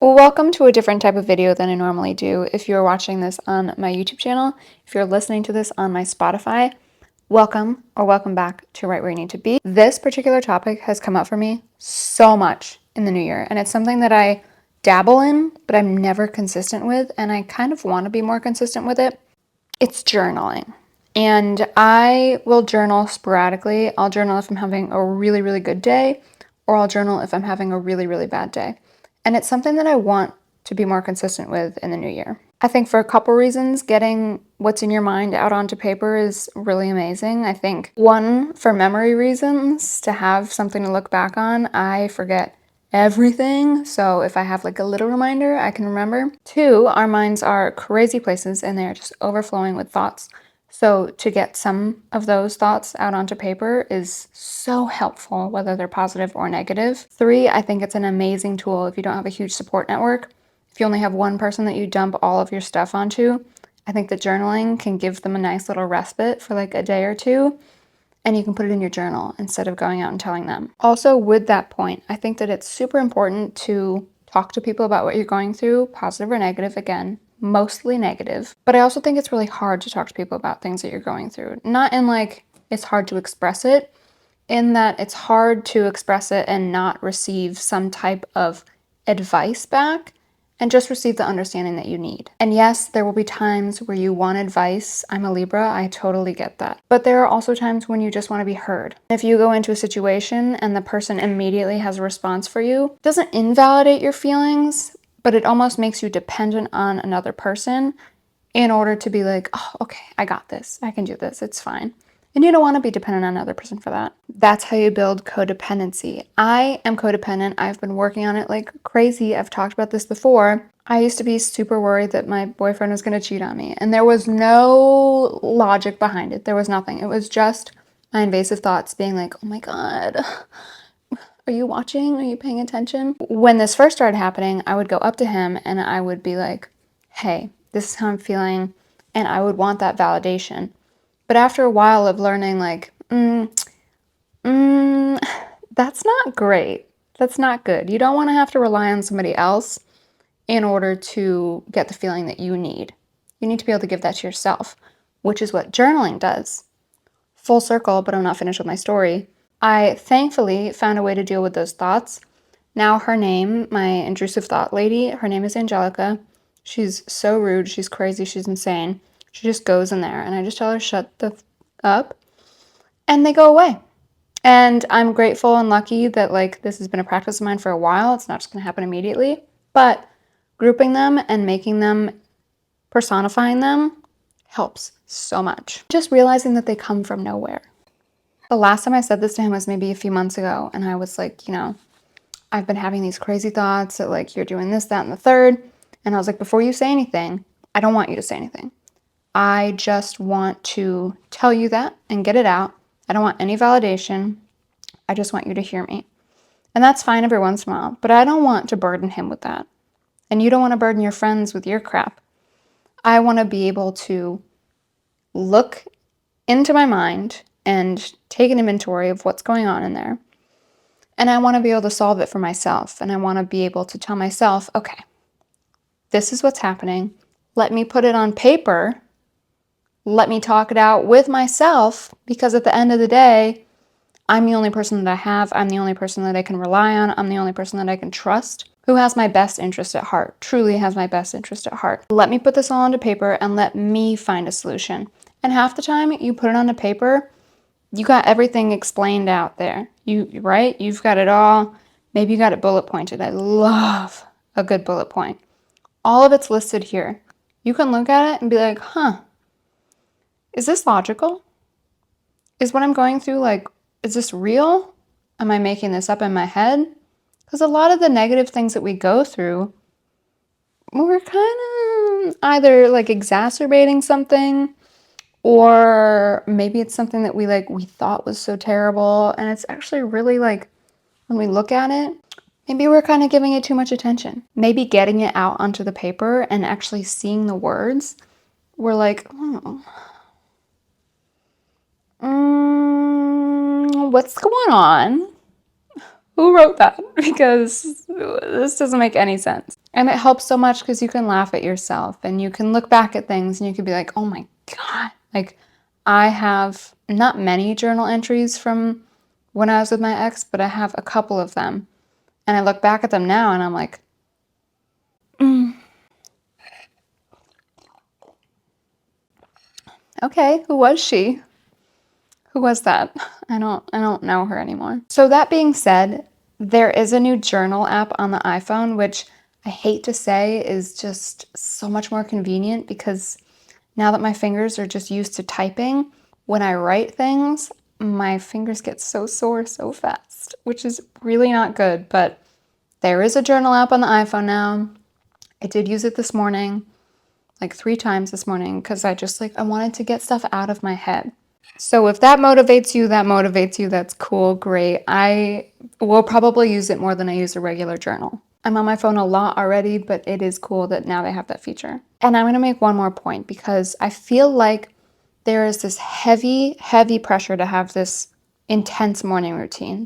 Welcome to a different type of video than I normally do. If you're watching this on my YouTube channel, if you're listening to this on my Spotify, welcome or welcome back to right where you need to be. This particular topic has come up for me so much in the new year, and it's something that I dabble in, but I'm never consistent with, and I kind of want to be more consistent with it. It's journaling. And I will journal sporadically. I'll journal if I'm having a really, really good day, or I'll journal if I'm having a really, really bad day. And it's something that I want to be more consistent with in the new year. I think for a couple reasons, getting what's in your mind out onto paper is really amazing. I think one, for memory reasons, to have something to look back on. I forget everything, so if I have like a little reminder, I can remember. Two, our minds are crazy places and they're just overflowing with thoughts. So to get some of those thoughts out onto paper is so helpful, whether they're positive or negative. Three, I think it's an amazing tool if you don't have a huge support network. If you only have one person that you dump all of your stuff onto, I think that journaling can give them a nice little respite for like a day or two, and you can put it in your journal instead of going out and telling them. Also, with that point, I think that it's super important to talk to people about what you're going through, positive or negative, again, mostly negative. But I also think it's really hard to talk to people about things that you're going through. Not in like it's hard to express it, in that it's hard to express it and not receive some type of advice back and just receive the understanding that you need. And yes, there will be times where you want advice. I'm a Libra, I totally get that. But there are also times when you just want to be heard. If you go into a situation and the person immediately has a response for you, it doesn't invalidate your feelings, but it almost makes you dependent on another person in order to be like, oh, okay, I got this. I can do this. It's fine. And you don't want to be dependent on another person for that. That's how you build codependency. I am codependent. I've been working on it like crazy. I've talked about this before. I used to be super worried that my boyfriend was going to cheat on me, and there was no logic behind it. There was nothing. It was just my invasive thoughts being like, oh my God, are you watching? Are you paying attention? When this first started happening, I would go up to him and I would be like, hey, this is how I'm feeling. And I would want that validation. But after a while of learning, like, that's not great. That's not good. You don't want to have to rely on somebody else in order to get the feeling that you need. You need to be able to give that to yourself, which is what journaling does. Full circle, but I'm not finished with my story. I thankfully found a way to deal with those thoughts. Now her name, my intrusive thought lady, her name is Angelica. She's so rude. She's crazy. She's insane. She just goes in there and I just tell her, shut the up, and they go away. And I'm grateful and lucky that like this has been a practice of mine for a while. It's not just going to happen immediately, but grouping them and making them, personifying them helps so much. Just realizing that they come from nowhere. The last time I said this to him was maybe a few months ago, and I was like, I've been having these crazy thoughts that like you're doing this, that, and the third. And I was like, before you say anything, I don't want you to say anything. I just want to tell you that and get it out. I don't want any validation. I just want you to hear me. And that's fine every once in a while, but I don't want to burden him with that. And you don't want to burden your friends with your crap. I want to be able to look into my mind and take an inventory of what's going on in there. And I want to be able to solve it for myself. And I want to be able to tell myself, okay, this is what's happening. Let me put it on paper. Let me talk it out with myself, because at the end of the day, I'm the only person that I have. I'm the only person that I can rely on. I'm the only person that I can trust, who has my best interest at heart, truly has my best interest at heart. Let me put this all onto paper and let me find a solution. And half the time you put it onto paper, you got everything explained out there. Right? You've got it all. Maybe you got it bullet pointed. I love a good bullet point. All of it's listed here. You can look at it and be like, huh, is this logical? Is what I'm going through like, is this real? Am I making this up in my head? Because a lot of the negative things that we go through, we're kind of either like exacerbating something, or maybe it's something that we thought was so terrible, and it's actually really like, when we look at it, maybe we're kind of giving it too much attention. Maybe getting it out onto the paper and actually seeing the words, we're like, what's going on? Who wrote that? Because this doesn't make any sense. And it helps so much because you can laugh at yourself and you can look back at things and you can be like, oh my God. Like, I have not many journal entries from when I was with my ex, but I have a couple of them. And I look back at them now and I'm like, okay, who was she? Who was that? I don't know her anymore. So that being said, there is a new journal app on the iPhone, which I hate to say is just so much more convenient because now that my fingers are just used to typing, when I write things, my fingers get so sore so fast, which is really not good. But there is a journal app on the iPhone now. I did use it this morning, like 3 times this morning, because I wanted to get stuff out of my head. So if that motivates you, that's cool, great. I will probably use it more than I use a regular journal. I'm on my phone a lot already, but it is cool that now they have that feature. And I'm going to make one more point because I feel like there is this heavy, heavy pressure to have this intense morning routine.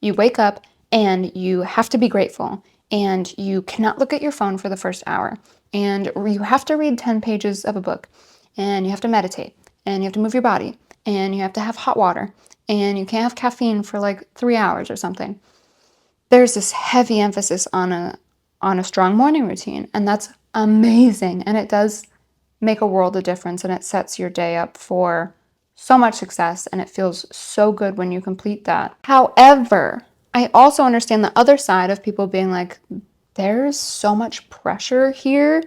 You wake up and you have to be grateful and you cannot look at your phone for the first hour and you have to read 10 pages of a book and you have to meditate and you have to move your body and you have to have hot water and you can't have caffeine for like 3 hours or something. There's this heavy emphasis on a strong morning routine, and that's amazing. And it does make a world of difference, and it sets your day up for so much success, and it feels so good when you complete that. However, I also understand the other side of people being like, there's so much pressure here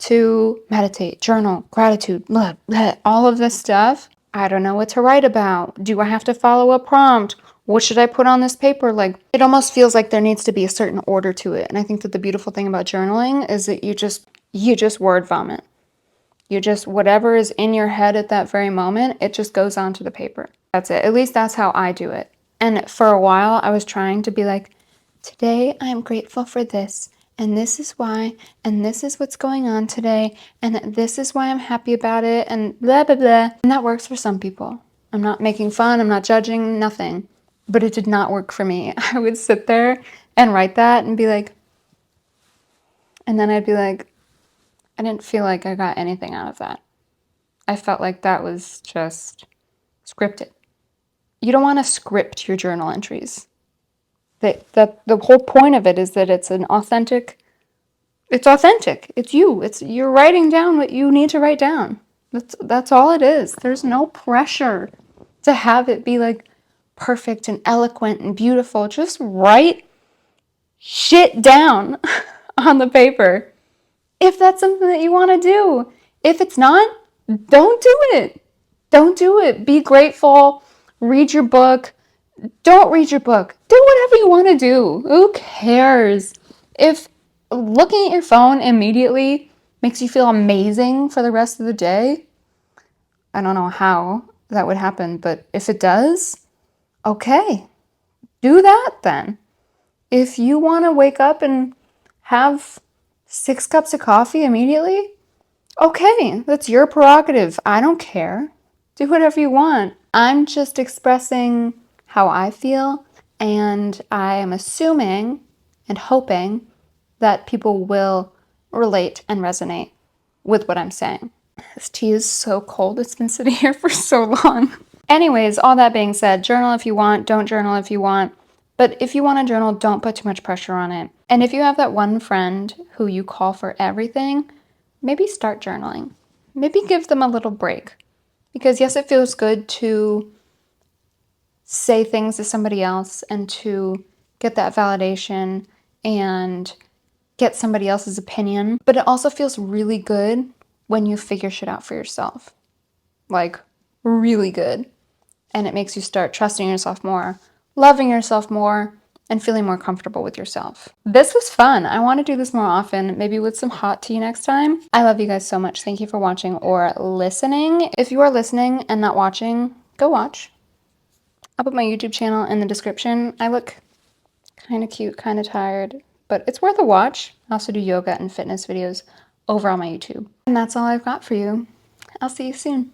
to meditate, journal, gratitude, blah, blah, all of this stuff. I don't know what to write about. Do I have to follow a prompt? What should I put on this paper? Like, it almost feels like there needs to be a certain order to it. And I think that the beautiful thing about journaling is that you just word vomit. You just, whatever is in your head at that very moment, it just goes onto the paper. That's it. At least that's how I do it. And for a while, I was trying to be like, today I am grateful for this, and this is why, and this is what's going on today, and this is why I'm happy about it, and blah, blah, blah. And that works for some people. I'm not making fun, I'm not judging, nothing. But it did not work for me. I would sit there and write that and be like, and then I'd be like, I didn't feel like I got anything out of that. I felt like that was just scripted. You don't want to script your journal entries. The whole point of it is that it's authentic. It's you. You're writing down what you need to write down. That's all it is. There's no pressure to have it be like perfect and eloquent and beautiful. Just write shit down on the paper if that's something that you want to do. If it's not, don't do it. Don't do it. Be grateful. Read your book. Don't read your book. Do whatever you want to do. Who cares? If looking at your phone immediately makes you feel amazing for the rest of the day, I don't know how that would happen, but if it does, okay, do that then. If you want to wake up and have 6 cups of coffee immediately, okay, that's your prerogative. I don't care. Do whatever you want. I'm just expressing how I feel, and I am assuming and hoping that people will relate and resonate with what I'm saying. This tea is so cold. It's been sitting here for so long. Anyways, all that being said, journal if you want, don't journal if you want. But if you want to journal, don't put too much pressure on it. And if you have that one friend who you call for everything, maybe start journaling. Maybe give them a little break. Because yes, it feels good to say things to somebody else and to get that validation and get somebody else's opinion. But it also feels really good when you figure shit out for yourself. Like, really good. And it makes you start trusting yourself more, loving yourself more, and feeling more comfortable with yourself. This was fun. I want to do this more often, maybe with some hot tea next time. I love you guys so much. Thank you for watching or listening. If you are listening and not watching, go watch. I'll put my YouTube channel in the description. I look kind of cute, kind of tired, but it's worth a watch. I also do yoga and fitness videos over on my YouTube. And that's all I've got for you. I'll see you soon.